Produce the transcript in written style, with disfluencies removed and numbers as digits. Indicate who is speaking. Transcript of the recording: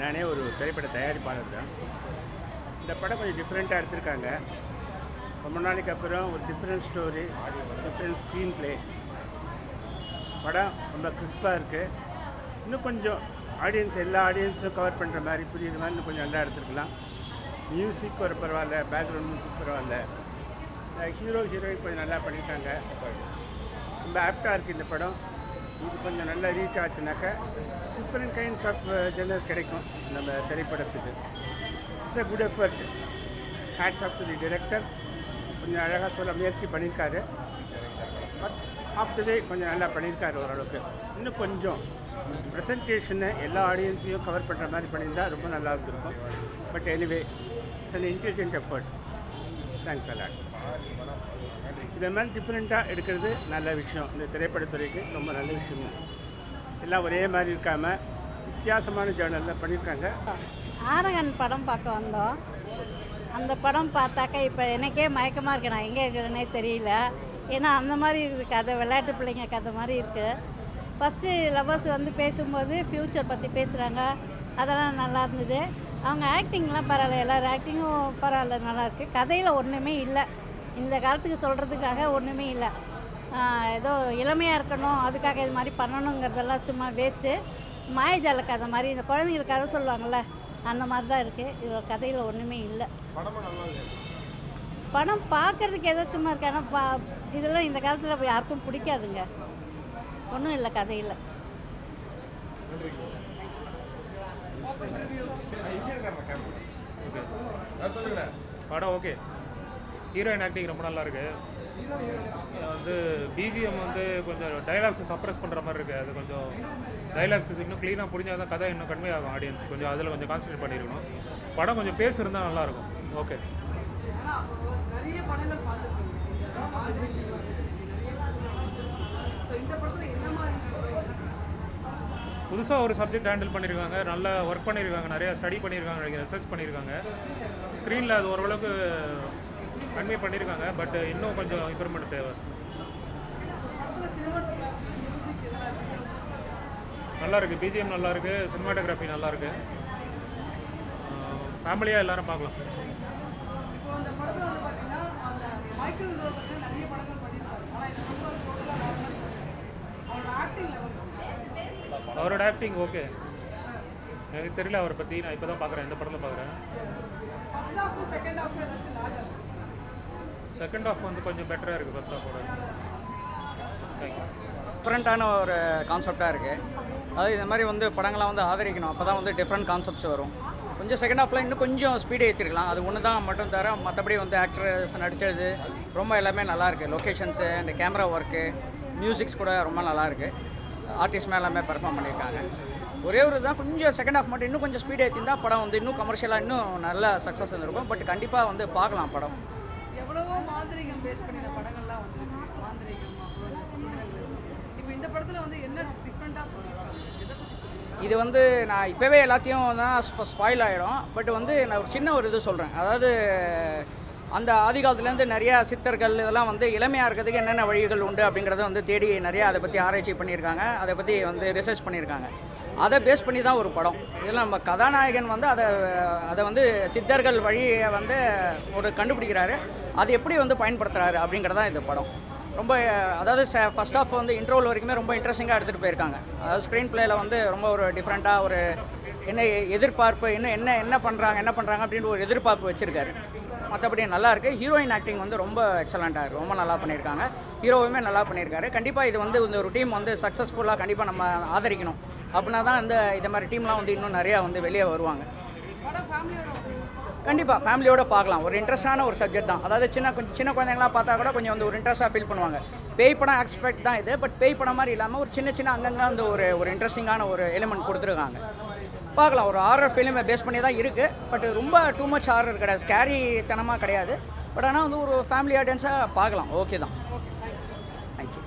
Speaker 1: நானே ஒரு திரைப்பட தயாரிப்பாளர் தான். இந்த படம் கொஞ்சம் டிஃப்ரெண்ட்டாக எடுத்திருக்காங்க. ரொம்ப நாளைக்கு அப்புறம் ஒரு different story, different screen play. படம் ரொம்ப கிறிஸ்பாக இருக்குது. இன்னும் கொஞ்சம் எல்லா ஆடியன்ஸும் கவர் பண்ணுற மாதிரி புரியுற மாதிரி இன்னும் கொஞ்சம் நல்லா எடுத்துருக்கலாம். மியூசிக் ஒரு பரவாயில்ல, பேக்ரவுண்ட் மியூசிக் பரவாயில்ல, ஹீரோயின் கொஞ்சம் நல்லா பண்ணியிருக்காங்க. ரொம்ப ஆப்டாக இருக்குது இந்த படம். இது கொஞ்சம் நல்லா ரீச் ஆச்சுனாக்கா டிஃப்ரெண்ட் கைண்ட்ஸ் ஆஃப் ஜெனர் கிடைக்கும் நம்ம திரைப்படத்துக்கு. It's a good effort. Hats off to the director. கொஞ்சம் அழகாக சொல்ல முயற்சி பண்ணியிருக்காரு. பட் ஆஃப் த வே கொஞ்சம் நல்லா பண்ணியிருக்காரு ஓரளவுக்கு. இன்னும் கொஞ்சம் ப்ரெசன்டேஷனை எல்லா ஆடியன்ஸையும் கவர் பண்ணுற மாதிரி பண்ணியிருந்தால் ரொம்ப நல்லா இருந்திருக்கும். But anyway it's an intelligent effort. Thanks a lot. இதை மாதிரி டிஃப்ரெண்ட்டாக எடுக்கிறது நல்ல விஷயம். இந்த திரைப்படத்துறைக்கு ரொம்ப நல்ல விஷயம். எல்லாம் ஒரே மாதிரி இருக்காமல் வித்தியாசமான ஜேர்னலில் பண்ணியிருக்காங்க.
Speaker 2: ஆரகன் படம் பார்க்க வந்தோம். அந்த படம் பார்த்தாக்கா இப்போ எனக்கே மயக்கமாக இருக்குது. நான் எங்கே இருக்கிறேனே தெரியல. ஏன்னா அந்த மாதிரி இருக்குது கதை, விளையாட்டு பிள்ளைங்க கதை மாதிரி இருக்குது. ஃபஸ்ட்டு லவ்வர்ஸ் வந்து பேசும்போது ஃப்யூச்சர் பற்றி பேசுகிறாங்க. அதெல்லாம் நல்லா இருந்தது. அவங்க ஆக்டிங்லாம் பரவாயில்ல, எல்லோரும் ஆக்டிங்கும் பரவாயில்ல, நல்லாயிருக்கு. கதையில் ஒன்றுமே இல்லை, இந்த காலத்துக்கு சொல்கிறதுக்காக ஒன்றுமே இல்லை. ஏதோ இளமையாக இருக்கணும் அதுக்காக இது மாதிரி பண்ணணுங்கிறதெல்லாம் சும்மா வேஸ்ட்டு. மாயஜால கதை மாதிரி இந்த குழந்தைங்களுக்கு கதை சொல்லுவாங்கள்ல, அந்த மாதிரி தான் இருக்குது. இது கதையில் ஒன்றுமே இல்லை. படம் பார்க்குறதுக்கு ஏதோ சும்மா இருக்கு. ஆனால் இதெல்லாம் இந்த காலத்தில் யாருக்கும் பிடிக்காதுங்க. ஒன்றும் இல்லை கதையில்.
Speaker 3: படம் ஓகே. ஹீரோயின் ஆக்டிங் ரொம்ப நல்லா இருக்கு. வந்து பிஜிஎம் வந்து கொஞ்சம் டைலாக்ஸை சப்ரஸ் பண்ணுற மாதிரி இருக்குது. அது கொஞ்சம் டைலாக்ஸ் இன்னும் க்ளீனாக புரிஞ்சால் தான் கதை இன்னும் கன்வே ஆகும் ஆடியன்ஸ். கொஞ்சம் அதில் கொஞ்சம் கான்சன்ட்ரேட் பண்ணியிருக்கணும். படம் கொஞ்சம் பேசுகிறதா நல்லாயிருக்கும். ஓகே. புதுசாக ஒரு சப்ஜெக்ட் ஹேண்டில் பண்ணியிருக்காங்க. நல்லா ஒர்க் பண்ணியிருக்காங்க, நிறையா ஸ்டடி பண்ணியிருக்காங்க, ரிசர்ச் பண்ணியிருக்காங்க. ஸ்க்ரீனில் அது ஓரளவுக்கு கன்வே பண்ணியிருக்காங்க. பட் இன்னும் கொஞ்சம் இம்ப்ரூவ்மெண்ட் தேவை. நல்லா இருக்குது, பிஜிஎம் நல்லா இருக்குது, சினிமாட்டோகிராஃபி நல்லா இருக்குது. ஃபேமிலியாக எல்லாரும் பார்க்கலாம். அவரோட ஆக்டிங் ஓகே. எனக்கு தெரியல அவரை பற்றி. நான் இப்போ தான் பார்க்குறேன், இந்த படத்தில் பார்க்குறேன். செகண்ட் ஹாஃப் வந்து கொஞ்சம் பெட்டராக இருக்குது ஃபர்ஸ்ட் ஹாஃபோட. தேங்க்யூ.
Speaker 4: டிஃப்ரெண்ட்டான ஒரு கான்செப்டாக இருக்குது. அதாவது இந்த மாதிரி வந்து படங்கள்லாம் வந்து ஆதரிக்கணும். அப்போ தான் வந்து டிஃப்ரெண்ட் கான்செப்ட்ஸ் வரும். கொஞ்சம் செகண்ட் ஹாஃபில் இன்னும் கொஞ்சம் ஸ்பீடு ஏற்றிருக்கலாம். அது ஒன்று தான் மட்டும் தவிர மற்றபடி வந்து ஆக்டர்ஸ் நடித்தது ரொம்ப எல்லாமே நல்லாயிருக்கு. லொக்கேஷன்ஸு, இந்த கேமரா ஒர்க்கு, மியூசிக்ஸ் கூட ரொம்ப நல்லாயிருக்கு. ஆர்டிஸ்ட்மே எல்லாமே பெர்ஃபார்ம் பண்ணியிருக்காங்க. ஒரே ஒரு தான் கொஞ்சம் செகண்ட் ஹாஃப் மட்டும் இன்னும் கொஞ்சம் ஸ்பீடு ஏற்றிருந்தால் படம் வந்து இன்னும் கமர்ஷியலாக இன்னும் நல்ல சக்ஸஸ் இருந்திருக்கும். பட் கண்டிப்பாக வந்து பார்க்கலாம் படம்.
Speaker 5: எவ்வளவோ மாந்திரிகம் பேஸ் பண்ணின படங்கள்லாம் வந்து மாந்திரிகம், இப்போ இந்த படத்தில் வந்து என்ன டிஃப்ரெண்ட்டாக சொல்லியிருக்காங்க? எதை பற்றி சொல்லியிருக்காங்க?
Speaker 4: இது வந்து நான் இப்போவே எல்லாத்தையும் தான் ஸ்பாயில் ஆகிடும். பட் வந்து நான் ஒரு சின்ன ஒரு இது சொல்கிறேன். அதாவது அந்த ஆதி காலத்துலேருந்து நிறையா சித்தர்கள் இதெல்லாம் வந்து இளமையாக இருக்கிறதுக்கு என்னென்ன வழிகள் உண்டு அப்படிங்கிறத வந்து தேடி நிறையா அதை பற்றி ஆராய்ச்சி பண்ணியிருக்காங்க. அதை பற்றி வந்து ரிசர்ச் பண்ணியிருக்காங்க. அதை பேஸ் பண்ணி தான் ஒரு படம். இதில் நம்ம கதாநாயகன் வந்து அதை வந்து சித்தர்கள் வழியை வந்து ஒரு கண்டுபிடிக்கிறாரு. அது எப்படி வந்து பயன்படுத்துகிறாரு அப்படிங்கிறதான் இந்த படம். ரொம்ப அதாவது ஃபஸ்ட் ஆஃப் வந்து இன்ட்ரோல் வரைக்குமே ரொம்ப இன்ட்ரெஸ்டிங்காக எடுத்துகிட்டு போயிருக்காங்க. அதாவது ஸ்க்ரீன் பிளேயில் வந்து ரொம்ப ஒரு டிஃப்ரெண்ட்டாக ஒரு என்ன எதிர்பார்ப்பு, என்ன பண்ணுறாங்க அப்படின்ற ஒரு எதிர்பார்ப்பு வச்சுருக்காரு. மற்றபடி நல்லாயிருக்கு. ஹீரோயின் ஆக்டிங் வந்து ரொம்ப எக்ஸலண்ட்டாக இருக்குது. ரொம்ப நல்லா பண்ணியிருக்காங்க. ஹீரோவுமே நல்லா பண்ணியிருக்காரு. கண்டிப்பாக இது வந்து இந்த ஒரு டீம் வந்து சக்ஸஸ்ஃபுல்லாக கண்டிப்பாக நம்ம ஆதரிக்கணும். அப்படின்னா தான் இந்த மாதிரி டீம்லாம் வந்து இன்னும் நிறையா வந்து வெளியே வருவாங்க. கண்டிப்பாக ஃபேமிலியோடு பார்க்கலாம். ஒரு இன்ட்ரெஸ்டான ஒரு சப்ஜெக்ட் தான். அதாவது கொஞ்சம் சின்ன குழந்தைங்களாம் பார்த்தா கூட கொஞ்சம் வந்து ஒரு இன்ட்ரெஸ்ட்டாக ஃபீல் பண்ணுவாங்க. பேய் படம் ஆஸ்பெக்ட் தான் இது. பட் பேய் படம் மாதிரி இல்லாமல் ஒரு சின்ன அங்கங்கே அந்த ஒரு இன்ட்ரெஸ்டிங்கான ஒரு எலிமெண்ட் கொடுத்துருக்காங்க. பார்க்கலாம். ஒரு ஹாரர் ஃபிலிமை பேஸ் பண்ணி தான் இருக்குது. பட் ரொம்ப டூ மச் ஹாரர் கிடையாது, ஸ்கேரி தனமாக கிடையாது. பட் ஆனால் வந்து ஒரு ஃபேமிலி ஆடியன்ஸாக பார்க்கலாம். ஓகே தான்.